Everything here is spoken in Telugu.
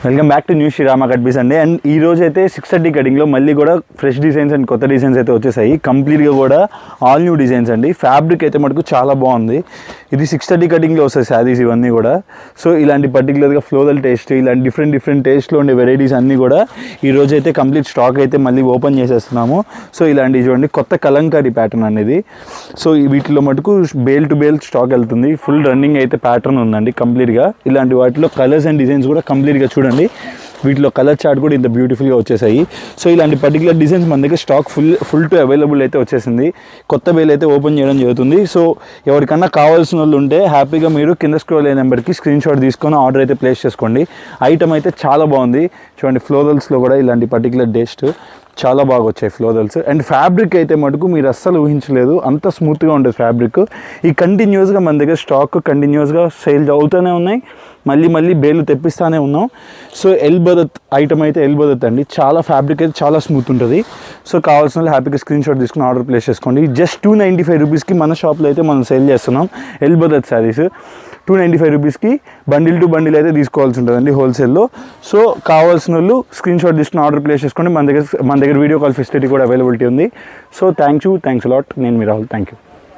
Welcome back to new Srirama cut piece అండి. అండ్ ఈ రోజు అయితే 630 కటింగ్లో మళ్ళీ కూడా ఫ్రెష్ డిజైన్స్ అండ్ కొత్త డిజైన్స్ అయితే వచ్చేసాయి. కంప్లీట్గా కూడా ఆల్ న్యూ డిజైన్స్ అండి. ఫ్యాబ్రిక్ అయితే మటుకు చాలా బాగుంది. ఇది 630 కటింగ్లో వస్తాయి శారీస్ ఇవన్నీ కూడా. సో ఇలాంటి పర్టికులర్గా ఫ్లోరల్ టేస్ట్, ఇలాంటి డిఫరెంట్ టేస్ట్లో ఉండే వెరైటీస్ అన్నీ కూడా ఈ రోజు అయితే కంప్లీట్ స్టాక్ అయితే మళ్ళీ ఓపెన్ చేసేస్తున్నాము. సో ఇలాంటివి చూడండి, కొత్త కలంకారీ ప్యాటర్న్ అనేది. సో వీటిలో మటుకు బేల్ టు బేల్ స్టాక్ వెళ్తుంది. ఫుల్ రన్నింగ్ అయితే ప్యాటర్న్ ఉందండి కంప్లీట్గా. ఇలాంటి వాటిలో కలర్స్ అండ్ డిజైన్స్ కూడా కంప్లీట్గా చూడండి. వీటిలో కలర్ చార్ట్ కూడా ఇంత బ్యూటిఫుల్గా వచ్చేసాయి. సో ఇలాంటి పర్టికులర్ డిజైన్స్ మన దగ్గర స్టాక్ ఫుల్ టు అవైలబుల్ అయితే వచ్చేసింది. కొత్త బేల్ అయితే ఓపెన్ చేయడం జరుగుతుంది. సో ఎవరికన్నా కావాల్సిన వాళ్ళు ఉంటే హ్యాపీగా మీరు కింద స్క్రోల్ అయ్యే నెంబర్కి స్క్రీన్ షాట్ తీసుకొని ఆర్డర్ అయితే ప్లేస్ చేసుకోండి. ఐటమ్ అయితే చాలా బాగుంది చూడండి. ఫ్లోరల్స్లో కూడా ఇలాంటి పర్టికులర్ టేస్ట్ చాలా బాగా వచ్చాయి ఫ్లోరల్స్. అండ్ ఫ్యాబ్రిక్ అయితే మటుకు మీరు అస్సలు ఊహించలేదు, అంత స్మూత్గా ఉంటుంది ఫ్యాబ్రిక్. ఈ కంటిన్యూస్గా మన దగ్గర స్టాక్ కంటిన్యూస్గా సేల్ అవుతూనే ఉన్నాయి. మళ్ళీ బేలు తెప్పిస్తూనే ఉన్నాం. సో ఎల్బదత్ ఐటమ్ అయితే ఎల్బదత్ అండి. చాలా ఫ్యాబ్రిక్ అయితే చాలా స్మూత్ ఉంటుంది. సో కావాల్సిన వాళ్ళు హ్యాపీగా స్క్రీన్ షాట్ తీసుకుని ఆర్డర్ ప్లేస్ చేసుకోండి. జస్ట్ 295 రూపీస్కి మన షాప్లో అయితే మనం సేల్ చేస్తున్నాం ఎల్బదత్ శారీస్. 295 రూపీస్కి బండిల్ టు బండిల్ అయితే తీసుకోవాల్సి ఉంటుందండి హోల్సేల్లో. సో కావాల్సిన వాళ్ళు స్క్రీన్ షాట్ తీసుకుని ఆర్డర్ ప్లేస్ చేసుకోండి. మన దగ్గర వీడియో కాల్ ఫెసిలిటీ కూడా అవైలబిలిటీ ఉంది. So thanks lot. నేను మీ రాహుల్. Thank you.